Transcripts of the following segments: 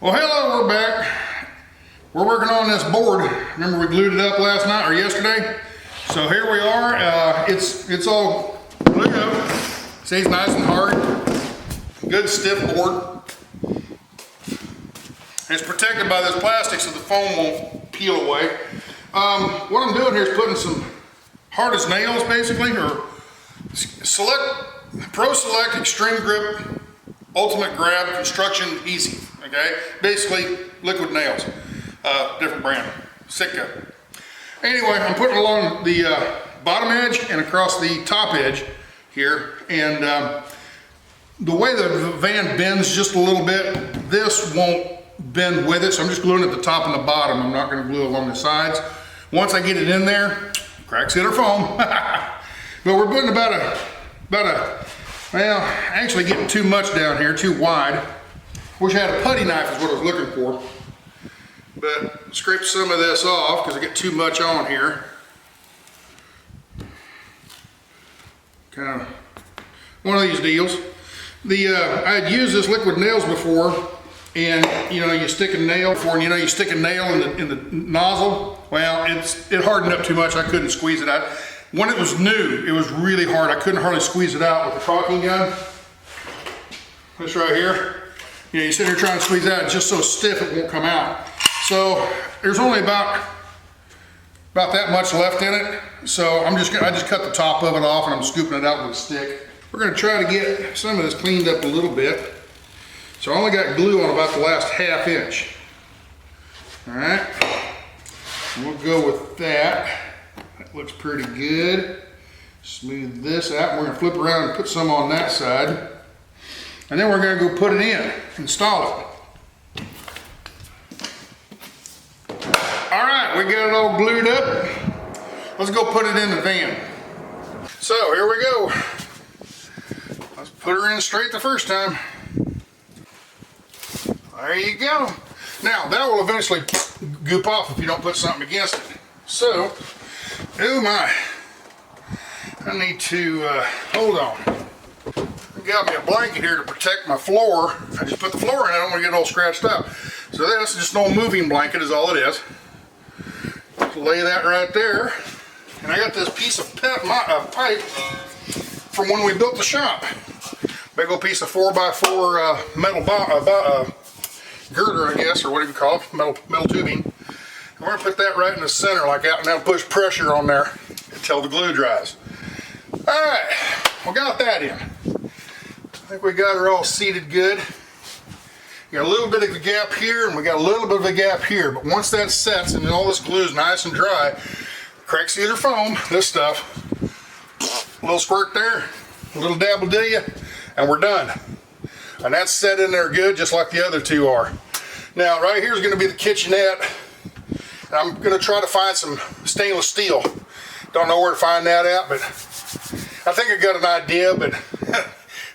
Well, hello, we're back. We're working on this board. Remember we glued it up last night or yesterday? So here we are. It's all glued up. Stays nice and hard. Good stiff board. It's protected by this plastic so the foam won't peel away. What I'm doing here is putting some hard as nails basically, or Pro Select Extreme Grip Ultimate Grab Construction Adhesive. Okay, basically liquid nails, different brand, Sitka. Anyway, I'm putting it along the bottom edge and across the top edge here, and the way the van bends just a little bit, this won't bend with it, so I'm just gluing at the top and the bottom. I'm not going to glue along the sides. Once I get it in there, cracks hit or foam. But we're putting about a, well, actually getting too much down here, too wide. Wish I had a putty knife is what I was looking for. But scrape some of this off because I get too much on here. Kind of one of these deals. I had used this liquid nails before, and you know, you stick a nail before, and you know, you stick a nail in the nozzle. Well, it hardened up too much. I couldn't squeeze it out. When it was new, it was really hard. I couldn't hardly squeeze it out with the caulking gun. This right here. You know, you sit here trying to squeeze it out, it's just so stiff it won't come out. So there's only about that much left in it. So I just cut the top of it off and I'm scooping it out with a stick. We're gonna try to get some of this cleaned up a little bit. So I only got glue on about the last ½ inch. All right, and we'll go with that. That looks pretty good. Smooth this out. We're gonna flip around and put some on that side. And then we're gonna go put it in, install it. All right, we got it all glued up. Let's go put it in the van. So here we go. Let's put her in straight the first time. There you go. Now that will eventually goop off if you don't put something against it. So, oh my, I need to, hold on. I got me a blanket here to protect my floor. I just put the floor in, I don't want to get it all scratched up. So that's just an old moving blanket is all it is. So lay that right there. And I got this piece of pipe from when we built the shop. Big old piece of 4x4 metal girder, I guess, or whatever you call it, metal tubing. And we're gonna put that right in the center like that, and that'll push pressure on there until the glue dries. All right, we got that in. I think we got her all seated good. We got a little bit of a gap here, and we got a little bit of a gap here, but once that sets and all this glue is nice and dry, crack sealer foam, this stuff, a little squirt there, a little dab will do you, and we're done. And that's set in there good, just like the other two are. Now, right here is going to be the kitchenette, and I'm going to try to find some stainless steel. Don't know where to find that at, but I think I got an idea, but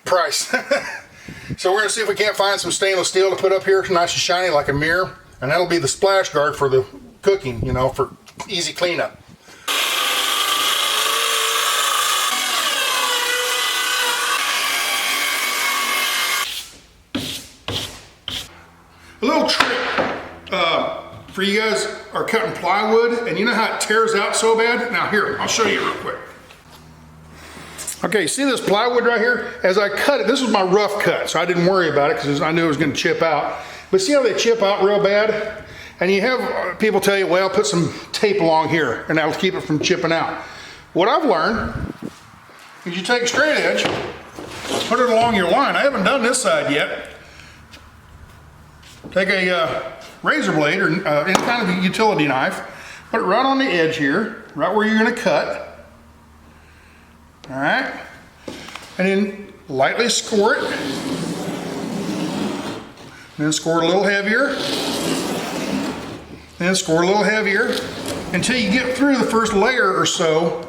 price. So we're going to see if we can't find some stainless steel to put up here, nice and shiny like a mirror, and that'll be the splash guard for the cooking, you know, for easy cleanup. A little trick for you guys are cutting plywood, and you know how it tears out so bad? Now here, I'll show you real quick. Okay, see this plywood right here? As I cut it, this was my rough cut, so I didn't worry about it because I knew it was going to chip out. But see how they chip out real bad? And you have people tell you, well, put some tape along here and that'll keep it from chipping out. What I've learned is you take a straight edge, put it along your line. I haven't done this side yet. Take a razor blade or any kind of a utility knife, put it right on the edge here, right where you're going to cut. All right, and then lightly score it, then score it a little heavier, then score a little heavier until you get through the first layer or so.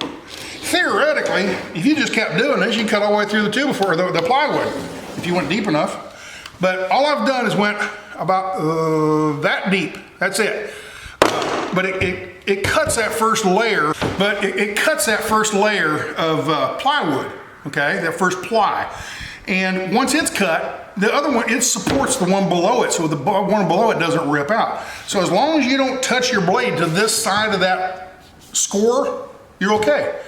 Theoretically, if you just kept doing this, you cut all the way through the tube before the plywood, if you went deep enough. But all I've done is went about that deep. That's it. But it cuts that first layer. But it cuts that first layer of plywood. Okay, that first ply. And once it's cut, the other one, it supports the one below it, so the one below it doesn't rip out. So as long as you don't touch your blade to this side of that score, you're okay.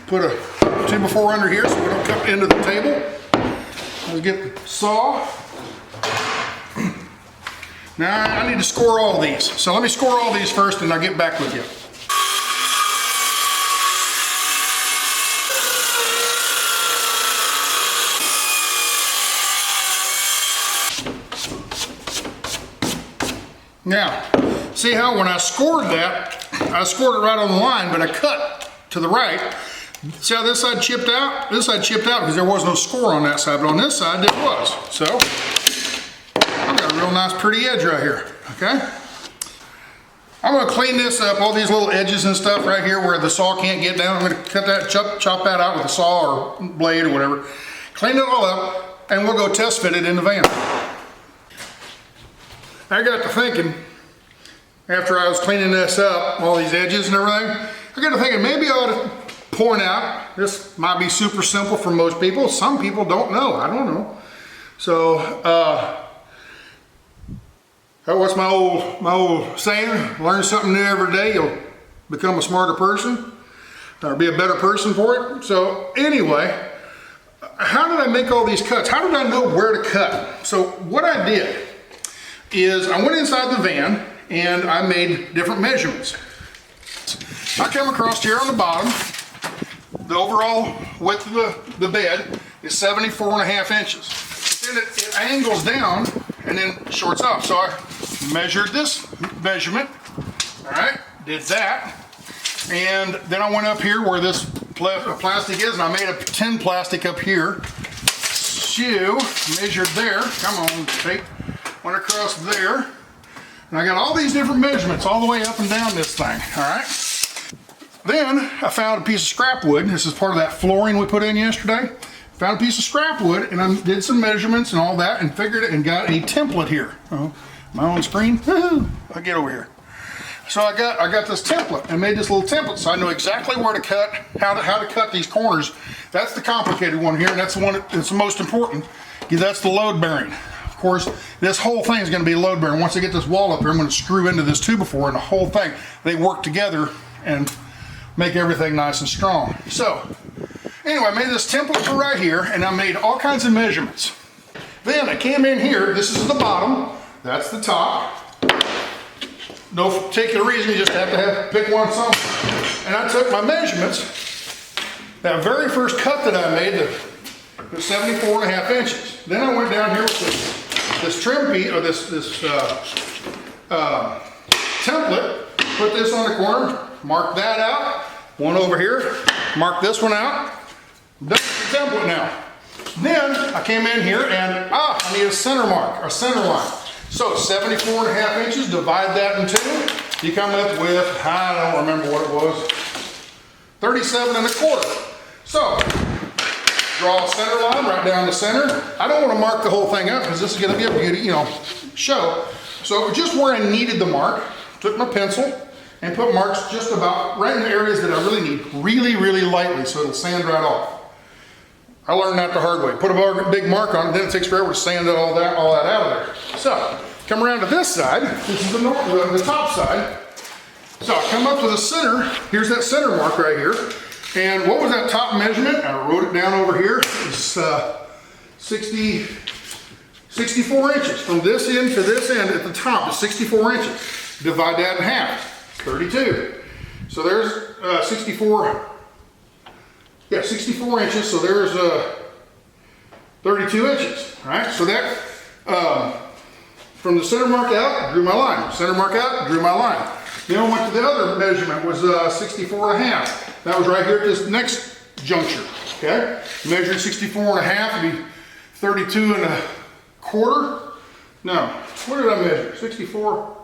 Put a 2x4 under here so we don't cut into the table. Let's get the saw. Now I need to score all these. So let me score all these first and I'll get back with you. Now, see how when I scored that, I scored it right on the line, but I cut to the right. See how this side chipped out? This side chipped out because there was no score on that side, but on this side there was. So, I've got a real nice pretty edge right here, okay? I'm gonna clean this up, all these little edges and stuff right here where the saw can't get down. I'm gonna cut that, chop that out with a saw or blade or whatever. Clean it all up, and we'll go test fit it in the van. I got to thinking, after I was cleaning this up, all these edges and everything, I got to thinking maybe I ought to point out, this might be super simple for most people, some people don't know, I don't know. So, what's my old saying? Learn something new every day, you'll become a smarter person, or be a better person for it. So anyway, how did I make all these cuts? How did I know where to cut? So what I did is I went inside the van and I made different measurements. I come across here on the bottom, the overall width of the bed is 74.5 inches. Then it angles down and then shorts off. So I measured this measurement, all right, did that. And then I went up here where this plastic is and I made a tin plastic up here. Shoe, measured there, come on, tape. Went across there, and I got all these different measurements all the way up and down this thing, all right? Then I found a piece of scrap wood. This is part of that flooring we put in yesterday. Found a piece of scrap wood, and I did some measurements and all that, and figured it, and got a template here. Oh, my own screen, woohoo! I'll get over here. So I got this template, and made this little template, so I know exactly where to cut, how to cut these corners. That's the complicated one here, and that's the one that's the most important. That's the load bearing. Of course, this whole thing is going to be load bearing. Once I get this wall up here, I'm going to screw into this 2x4 and the whole thing. They work together and make everything nice and strong. So, anyway, I made this template for right here, and I made all kinds of measurements. Then I came in here. This is the bottom. That's the top. No particular reason. You just have to pick one somewhere. And I took my measurements. That very first cut that I made, the 74.5 inches. Then I went down here with this trim piece, or this template, put this on the corner, mark that out, one over here, mark this one out, done with the template now. Then I came in here and, I need a center mark, a center line. So 74.5 inches, divide that in two, you come up with, I don't remember what it was, 37.25. So, draw a center line right down the center. I don't want to mark the whole thing up because this is going to be a beauty, show. So just where I needed the mark, took my pencil and put marks just about right in the areas that I really need, really, really lightly so it'll sand right off. I learned that the hard way. Put a big mark on it, then it takes forever to sand all that out of there. So, come around to this side. This is the top side. So I come up to the center. Here's that center mark right here. And what was that top measurement? I wrote it down over here. It's 64 inches. From this end to this end at the top is 64 inches. Divide that in half, 32. So there's 64 inches, so there's 32 inches, all right? So that, from the center mark out, drew my line. Center mark out, drew my line. Then I went to the other measurement, was 64.5. That was right here at this next juncture, okay? Measured 64.5 to be 32.25. No, what did I measure? 64,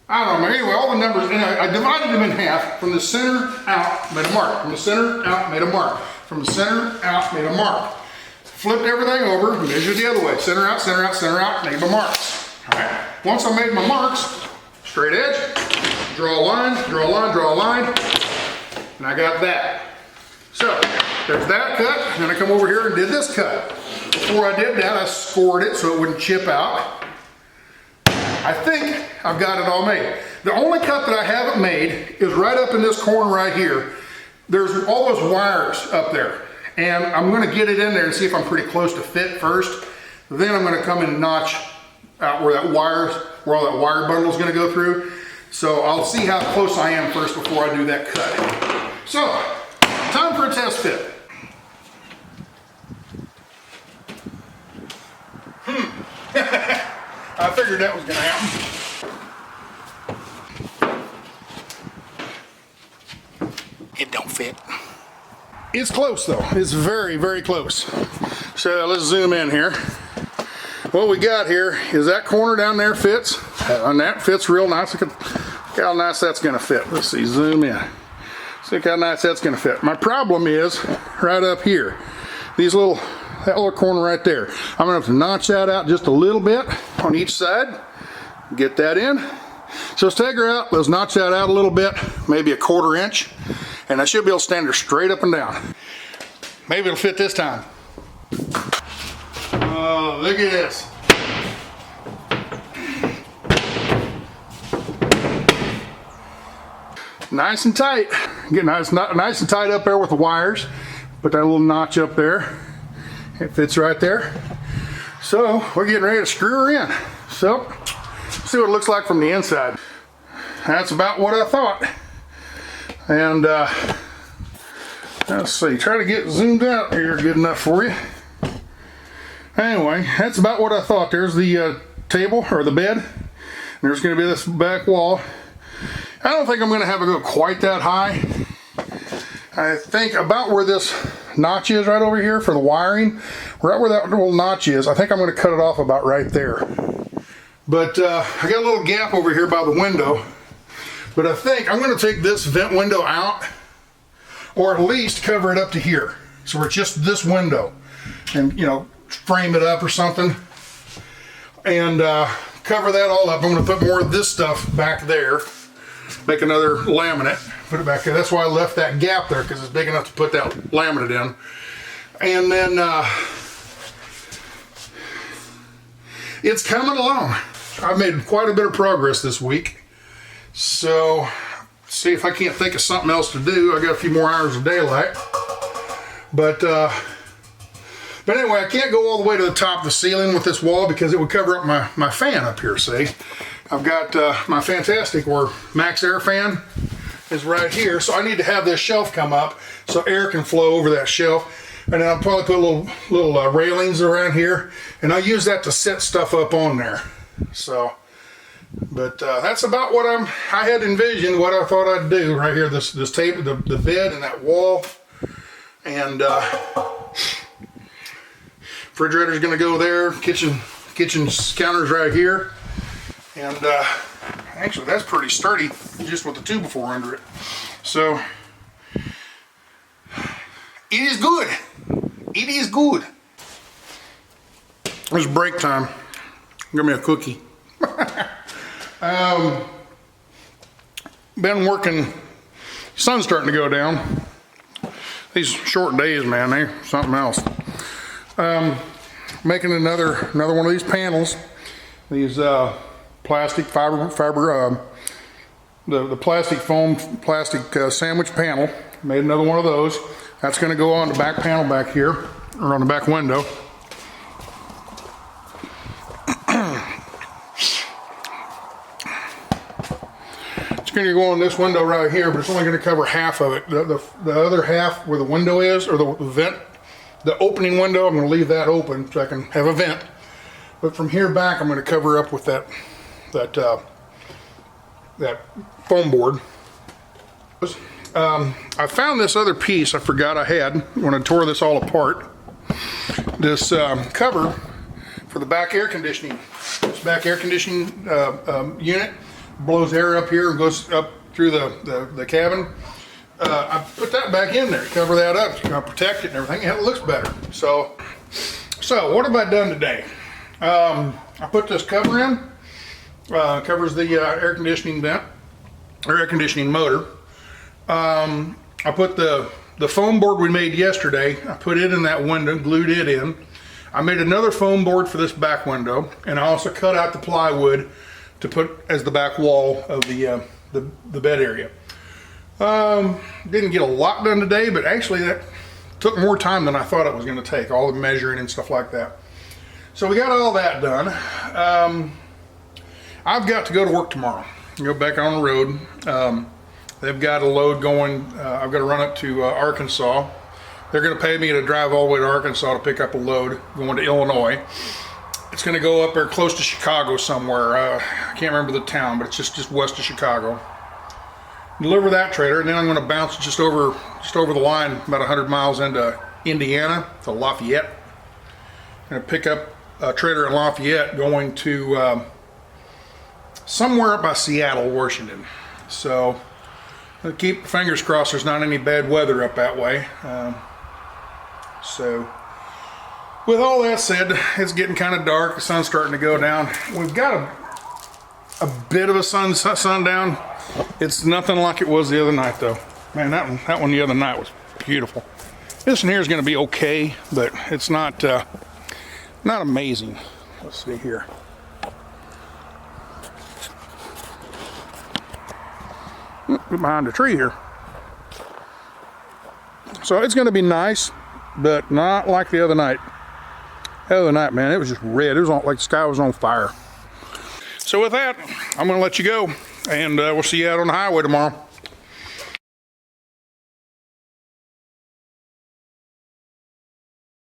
I don't know. Anyway, all the numbers, and I divided them in half. From the center out, made a mark. From the center out, made a mark. From the center out, made a mark. Flipped everything over, measured the other way. Center out, center out, center out, made my marks. All right. Once I made my marks, straight edge, draw a line, draw a line, draw a line, and I got that. So there's that cut. Then I come over here and did this cut. Before I did that, I scored it so it wouldn't chip out. I think I've got it all made. The only cut that I haven't made is right up in this corner right here. There's all those wires up there. And I'm gonna get it in there and see if I'm pretty close to fit first. Then I'm gonna come and notch out where all that wire bundle is gonna go through. So I'll see how close I am first before I do that cut. So, time for a test fit. I figured that was gonna happen. It don't fit. It's close though. It's very, very close. So let's zoom in here. What we got here is that corner down there fits. And that fits real nice. Look how nice that's gonna fit. Let's see, zoom in. Look how nice that's gonna fit. My problem is right up here. That little corner right there. I'm gonna have to notch that out just a little bit on each side. Get that in. So let's take her out, let's notch that out a little bit, maybe a 1/4 inch, and I should be able to stand her straight up and down. Maybe it'll fit this time. Oh, look at this. Nice and tight. Get nice and tight up there with the wires. Put that little notch up there. It fits right there. So we're getting ready to screw her in. So, see what it looks like from the inside. That's about what I thought. And let's see, try to get zoomed out here good enough for you. Anyway, that's about what I thought. There's the table or the bed. There's going to be this back wall. I don't think I'm going to have it go quite that high. I think about where this notch is right over here for the wiring, right where that little notch is, I think I'm going to cut it off about right there. But I got a little gap over here by the window, but I think I'm going to take this vent window out, or at least cover it up to here. So it's just this window, and frame it up or something, and cover that all up. I'm going to put more of this stuff back there, make another laminate, put it back there. That's why I left that gap there, because it's big enough to put that laminate in. And then it's coming along. I've made quite a bit of progress this week. So, see if I can't think of something else to do. I got a few more hours of daylight. But anyway, I can't go all the way to the top of the ceiling with this wall because it would cover up my fan up here, see? I've got my Fantastic or Max Air fan is right here, so I need to have this shelf come up so air can flow over that shelf. And then I'll probably put little railings around here, and I use that to set stuff up on there. So, but that's about what I had envisioned, what I thought I'd do right here. This table, the bed, and that wall, and refrigerator's going to go there. Kitchen counter's right here, and actually that's pretty sturdy, just with the 2x4 under it. So it is good. It is good. It's break time. Give me a cookie. Been working. Sun's starting to go down. These short days, man, they're something else. Making another one of these panels. These plastic fiber, the plastic foam sandwich panel. Made another one of those. That's going to go on the back panel back here, or on the back window. It's going to go on this window right here, but it's only going to cover half of it. The other half where the window is, or the vent, the opening window, I'm going to leave that open so I can have a vent. But from here back, I'm going to cover up with that foam board. I found this other piece I forgot I had when I tore this all apart. This cover for the back air conditioning. This back air conditioning unit blows air up here and goes up through the cabin. I put that back in there, cover that up, protect it and everything. It looks better. So what have I done today? I put this cover in. Covers the air conditioning vent, or air conditioning motor. I put the the foam board we made yesterday, I put it in that window, glued it in. I made another foam board for this back window, and I also cut out the plywood to put as the back wall of the bed area. Didn't get a lot done today, but actually that took more time than I thought it was going to take, all the measuring and stuff like that. So we got all that done. I've got to go to work tomorrow, go back on the road. They've got a load going, I've got to run up to Arkansas. They're going to pay me to drive all the way to Arkansas to pick up a load going to Illinois. It's going to go up there close to Chicago somewhere. I can't remember the town, but it's just west of Chicago. Deliver that trailer, and then I'm going to bounce just over the line about 100 miles into Indiana, to Lafayette. I'm going to pick up a trailer in Lafayette going to somewhere up by Seattle, Washington. So I'll keep fingers crossed there's not any bad weather up that way. So with all that said, it's getting kind of dark. The sun's starting to go down. We've got a bit of a sundown. It's nothing like it was the other night, though. Man, that one the other night was beautiful. This one here is going to be okay, but it's not amazing. Let's see here. Get behind a tree here. So it's going to be nice, but not like the other night. The other night, man, it was just red. It was like the sky was on fire. So with that, I'm going to let you go, and we'll see you out on the highway tomorrow.